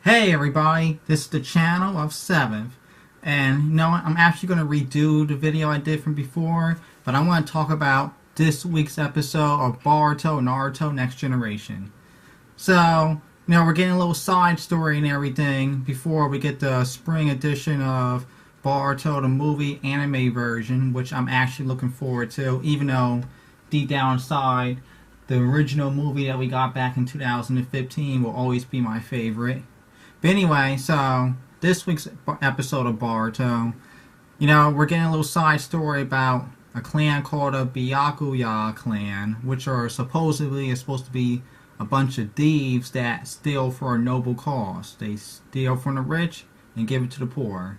Hey everybody, this is the channel of 7th, and you know what, I'm actually going to redo the video I did from before, but I want to talk about this week's episode of Boruto Naruto Next Generation. So, we're getting a little side story and everything before we get the spring edition of Boruto, the movie anime version, which I'm actually looking forward to, even though deep down inside, the original movie that we got back in 2015 will always be my favorite. But anyway, so this week's episode of Boruto, we're getting a little side story about a clan called the Byakuya clan, which are supposed to be a bunch of thieves that steal for a noble cause. They steal from the rich and give it to the poor.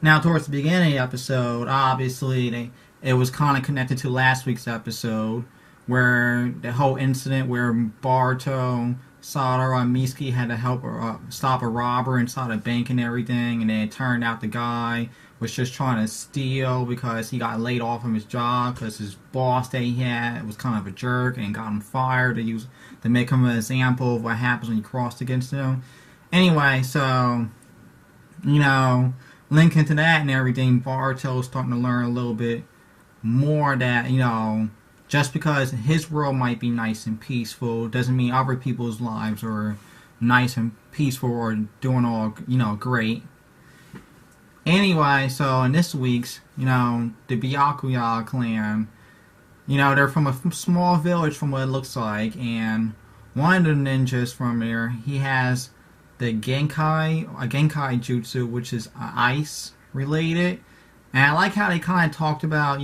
Now, towards the beginning of the episode, obviously, it was kind of connected to last week's episode, where the whole incident where Boruto, Sadara, and Mitsuki had to help stop a robber inside a bank and everything, and then it turned out the guy was just trying to steal because he got laid off from his job because his boss that he had was kind of a jerk and got him fired to make him an example of what happens when you cross against him. Anyway, so linking to that and everything, Boruto's starting to learn a little bit more that just because his world might be nice and peaceful doesn't mean other people's lives are nice and peaceful or doing all, great. Anyway, so in this week's, the Byakuya clan, they're from a small village from what it looks like, and one of the ninjas from there, he has the Genkai Jutsu, which is ice related. And I like how they kind of talked about,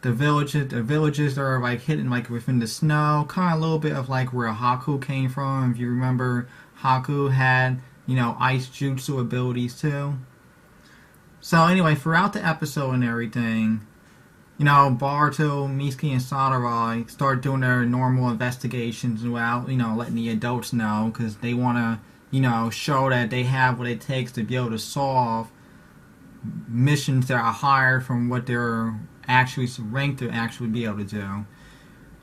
the villages that are like hidden like within the snow, kind of a little bit of like where Haku came from. If you remember, Haku had ice jutsu abilities too. So anyway, throughout the episode and everything, Boruto, Mitsuki, and Sadara start doing their normal investigations without letting the adults know, because they want to show that they have what it takes to be able to solve missions that are higher from what they're actually ranked to actually be able to do.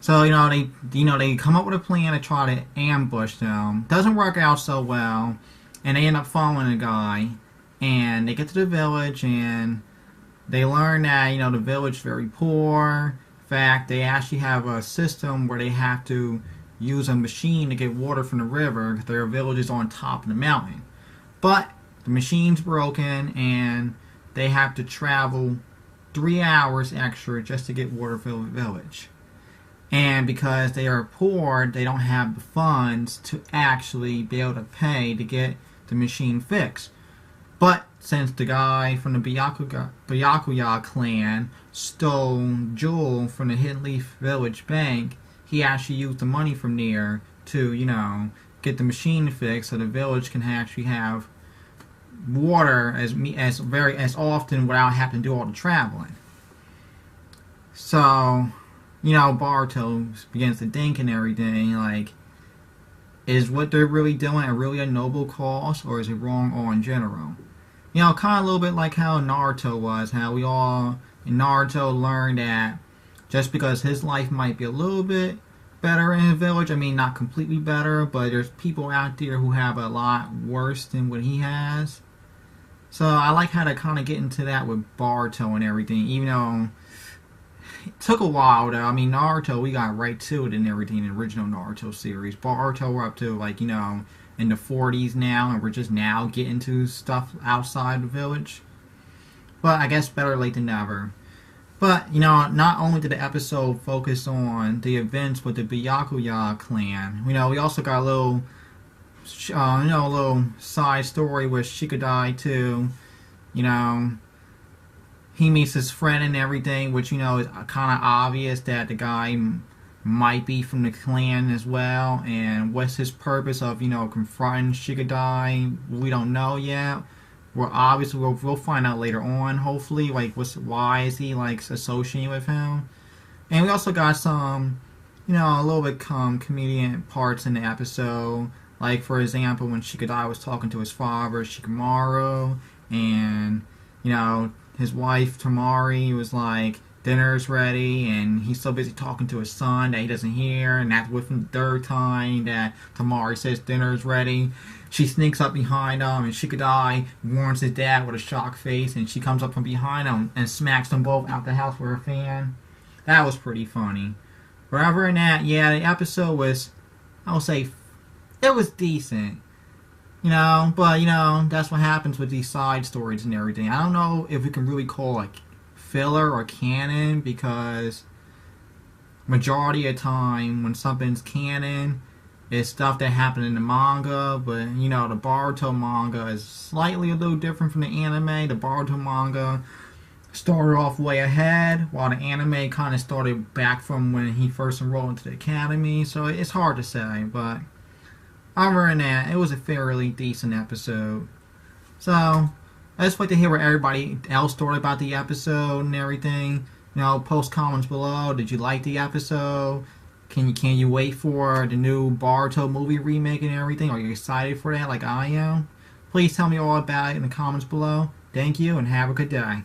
So they come up with a plan to try to ambush them. Doesn't work out so well, and they end up following a guy. And they get to the village, and they learn that the village is very poor. In fact, they actually have a system where they have to use a machine to get water from the river because their village is on top of the mountain. But the machine's broken, and they have to travel 3 hours extra just to get water for the village. And because they are poor, they don't have the funds to actually be able to pay to get the machine fixed. But since the guy from the Byakuya clan stole Jewel from the Hidden Leaf Village Bank, he actually used the money from there to, get the machine fixed so the village can actually have water as often without having to do all the traveling. So, Boruto begins to think and everything, like, is what they're really doing really a noble cause, or is it wrong all in general? Kind of a little bit like how Naruto was, how we all in Naruto learned that just because his life might be a little bit better in the village, I mean not completely better, but there's people out there who have a lot worse than what he has. So I like how to kind of get into that with Boruto and everything, even though it took a while though. I mean, Naruto, we got right to it and everything in the original Naruto series. Boruto, we're up to like, in the 40s now, and we're just now getting to stuff outside the village. But I guess better late than never. But, not only did the episode focus on the events with the Byakuya clan, we also got a little a little side story with Shikadai too. He meets his friend and everything, which is kind of obvious that the guy might be from the clan as well. And what's his purpose of confronting Shikadai? We don't know yet. We'll find out later on. Hopefully, like why is he like associating with him? And we also got some a little bit comedian parts in the episode. Like, for example, when Shikadai was talking to his father, Shikamaru, and, his wife, Tamari, was like, dinner's ready, and he's so busy talking to his son that he doesn't hear, and that's with him the third time that Tamari says dinner's ready. She sneaks up behind him, and Shikadai warns his dad with a shocked face, and she comes up from behind him and smacks them both out the house with her fan. That was pretty funny. But other than that, yeah, the episode was, I'll say, it was decent. But that's what happens with these side stories and everything. I don't know if we can really call like filler or canon, because majority of the time when something's canon, it's stuff that happened in the manga. But the Boruto manga is slightly a little different from the anime. The Boruto manga started off way ahead, while the anime kind of started back from when he first enrolled into the academy. So it's hard to say, but other than that, it was a fairly decent episode. So I just like to hear what everybody else thought about the episode and everything. Post comments below. Did you like the episode? Can you wait for the new Boruto movie remake and everything? Are you excited for that like I am? Please tell me all about it in the comments below. Thank you and have a good day.